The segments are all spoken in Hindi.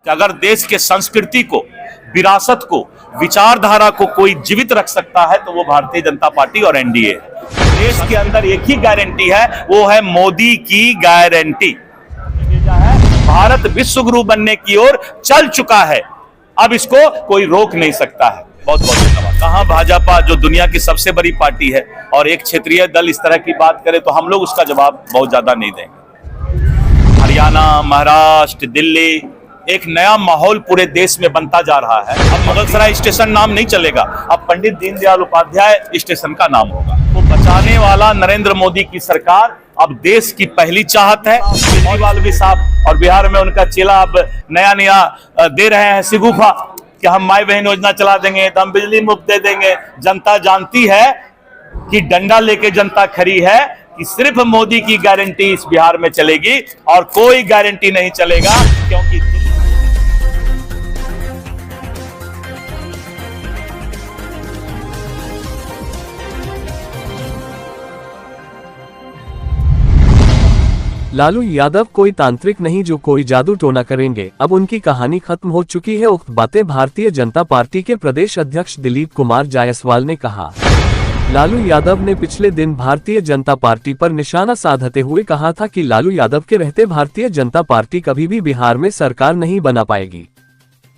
कि अगर देश के संस्कृति को, विरासत को, विचारधारा को कोई जीवित रख सकता है तो वो भारतीय जनता पार्टी और एनडीए है। देश के अंदर एक ही गारंटी है, वो है मोदी की गारंटी। भारत विश्व गुरु बनने की ओर चल चुका है, अब इसको कोई रोक नहीं सकता है। बहुत बहुत धन्यवाद। कहां भाजपा जो दुनिया की सबसे बड़ी पार्टी है और एक क्षेत्रीय दल इस तरह की बात करे तो हम लोग उसका जवाब बहुत ज्यादा नहीं देंगे। हरियाणा, महाराष्ट्र, दिल्ली, एक नया माहौल पूरे देश में बनता जा रहा है। अब मुगलसराय स्टेशन नाम नहीं चलेगा, अब पंडित दीनदयाल उपाध्याय स्टेशन का नाम होगा। तो बचाने वाला नरेंद्र मोदी की सरकार अब देश की पहली चाहत है। केजरीवाल भी साहब और बिहार में उनका चेला अब नया नया दे रहे हैं सिगुफा कि हम माई बहन योजना चला देंगे, तो हम बिजली मुफ्त दे देंगे। जनता जानती है कि डंडा लेके जनता खड़ी है कि सिर्फ मोदी की गारंटी इस बिहार में चलेगी और कोई गारंटी नहीं चलेगा, क्योंकि लालू यादव कोई तांत्रिक नहीं जो कोई जादू टोना करेंगे, अब उनकी कहानी खत्म हो चुकी है। उक्त बातें भारतीय जनता पार्टी के प्रदेश अध्यक्ष दिलीप कुमार जायसवाल ने कहा। लालू यादव ने पिछले दिन भारतीय जनता पार्टी पर निशाना साधते हुए कहा था कि लालू यादव के रहते भारतीय जनता पार्टी कभी भी बिहार में सरकार नहीं बना पाएगी।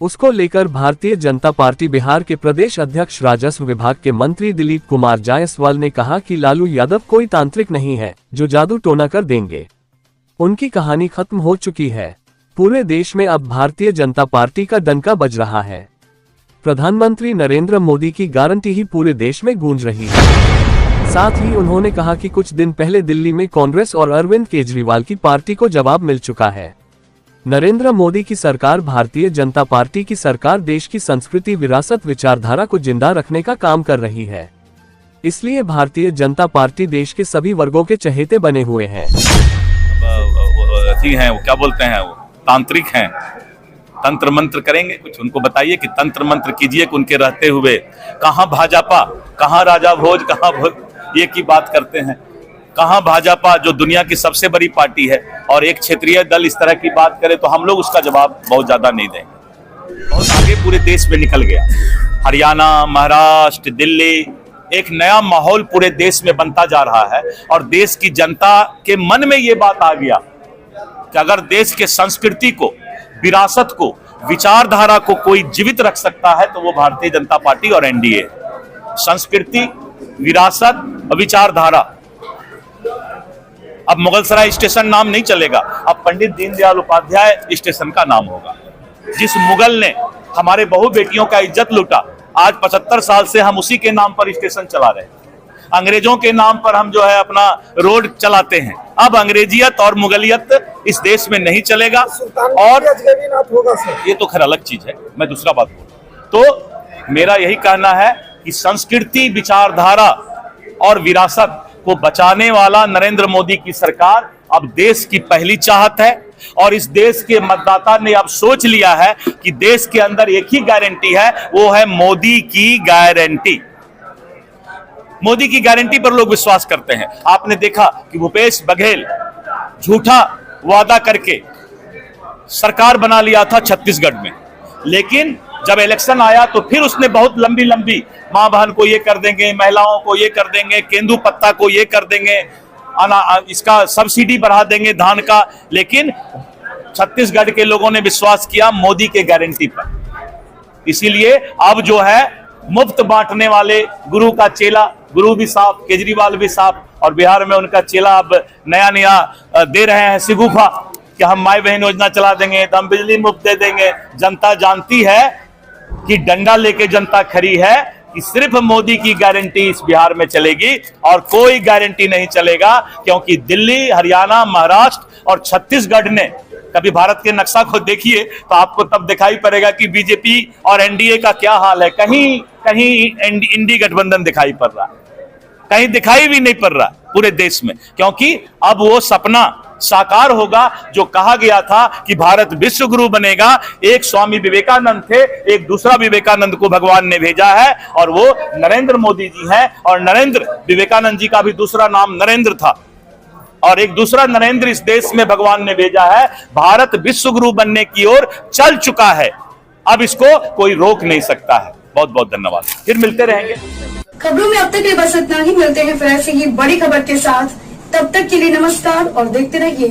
उसको लेकर भारतीय जनता पार्टी बिहार के प्रदेश अध्यक्ष राजस्व विभाग के मंत्री दिलीप कुमार जायसवाल ने कहा कि लालू यादव कोई तांत्रिक नहीं है जो जादू टोना कर देंगे। उनकी कहानी खत्म हो चुकी है। पूरे देश में अब भारतीय जनता पार्टी का डंका बज रहा है। प्रधानमंत्री नरेंद्र मोदी की गारंटी ही पूरे देश में गूंज रही है। साथ ही उन्होंने कहा कि कुछ दिन पहले दिल्ली में कांग्रेस और अरविंद केजरीवाल की पार्टी को जवाब मिल चुका है। नरेंद्र मोदी की सरकार, भारतीय जनता पार्टी की सरकार देश की संस्कृति, विरासत, विचारधारा को जिंदा रखने का काम कर रही है। इसलिए भारतीय जनता पार्टी देश के सभी वर्गों के चहेते बने हुए हैं। हैं वो क्या बोलते हैं, वो तांत्रिक हैं, तंत्र मंत्र करेंगे। कुछ उनको बताइए कि तंत्र मंत्र कीजिए कि उनके रहते हुए कहां भाजपा, कहां राजा भोज, कहां ये की बात करते हैं। कहां भाजपा जो दुनिया की सबसे बड़ी पार्टी है और एक क्षेत्रीय दल इस तरह की बात करे तो हम लोग उसका जवाब बहुत ज्यादा नहीं देंगे। बहुत आगे पूरे देश में निकल गया। हरियाणा, महाराष्ट्र, दिल्ली, एक नया माहौल पूरे देश में बनता जा रहा है और देश की जनता के मन में ये बात आ गया कि अगर देश के संस्कृति को, विरासत को, विचारधारा को कोई जीवित रख सकता है तो वो भारतीय जनता पार्टी और एनडीए है। संस्कृति, विरासत और विचारधारा। अब मुगलसराय स्टेशन नाम नहीं चलेगा, अब पंडित दीनदयाल उपाध्याय स्टेशन का नाम होगा। जिस मुगल ने हमारे बहु बेटियों का इज्जत लूटा, आज 75 साल से हम उसी के नाम पर स्टेशन चला रहे हैं। अंग्रेजों के नाम पर हम जो है अपना रोड चलाते हैं। अब अंग्रेजियत और मुगलियत इस देश में नहीं चलेगा। और ये तो खैर अलग चीज है, मैं दूसरा बात बोलूं तो मेरा यही कहना है कि संस्कृति, विचारधारा और विरासत को बचाने वाला नरेंद्र मोदी की सरकार अब देश की पहली चाहत है और इस देश के मतदाता ने अब सोच लिया है कि देश के अंदर एक ही गारंटी है, वो है मोदी की गारंटी। मोदी की गारंटी पर लोग विश्वास करते हैं। आपने देखा कि भूपेश बघेल झूठा वादा करके सरकार बना लिया था छत्तीसगढ़ में, लेकिन जब इलेक्शन आया तो फिर उसने बहुत लंबी लंबी मां बहन को ये कर देंगे, महिलाओं को ये कर देंगे, केंदू पत्ता को ये कर देंगे, इसका सब्सिडी बढ़ा देंगे धान का, लेकिन छत्तीसगढ़ के लोगों ने विश्वास किया मोदी के गारंटी पर। इसीलिए अब जो है मुफ्त बांटने वाले गुरु का चेला, गुरु भी साहब, केजरीवाल भी साहब और बिहार में उनका चेला अब नया नया दे रहे हैं सिगुफा कि हम माई बहन योजना चला देंगे, तो हम बिजली मुफ्त दे देंगे। जनता जानती है कि डंडा लेके जनता खड़ी है कि सिर्फ मोदी की गारंटी इस बिहार में चलेगी और कोई गारंटी नहीं चलेगा, क्योंकि दिल्ली, हरियाणा, महाराष्ट्र और छत्तीसगढ़ ने, कभी भारत के नक्शा को देखिए तो आपको तब दिखाई पड़ेगा कि बीजेपी और एनडीए का क्या हाल है। कहीं कहीं इंडी गठबंधन दिखाई पड़ रहा है, कहीं दिखाई भी नहीं पड़ रहा पूरे देश में, क्योंकि अब वो सपना साकार होगा जो कहा गया था कि भारत विश्व गुरु बनेगा। एक स्वामी विवेकानंद थे, एक दूसरा विवेकानंद को भगवान ने भेजा है और वो नरेंद्र मोदी जी हैं। और नरेंद्र, विवेकानंद जी का भी दूसरा नाम नरेंद्र था और एक दूसरा नरेंद्र इस देश में भगवान ने भेजा है। भारत विश्व गुरु बनने की ओर चल चुका है, अब इसको कोई रोक नहीं सकता है। बहुत बहुत धन्यवाद, फिर मिलते रहेंगे। खबरों में अब तक के लिए बस इतना ही। मिलते हैं फिर ऐसे ही बड़ी खबर के साथ, तब तक के लिए नमस्कार और देखते रहिए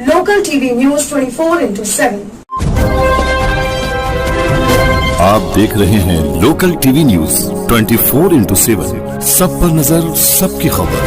लोकल टीवी न्यूज 24/7। आप देख रहे हैं लोकल टीवी न्यूज 24/7, सब पर नजर, सबकी खबर।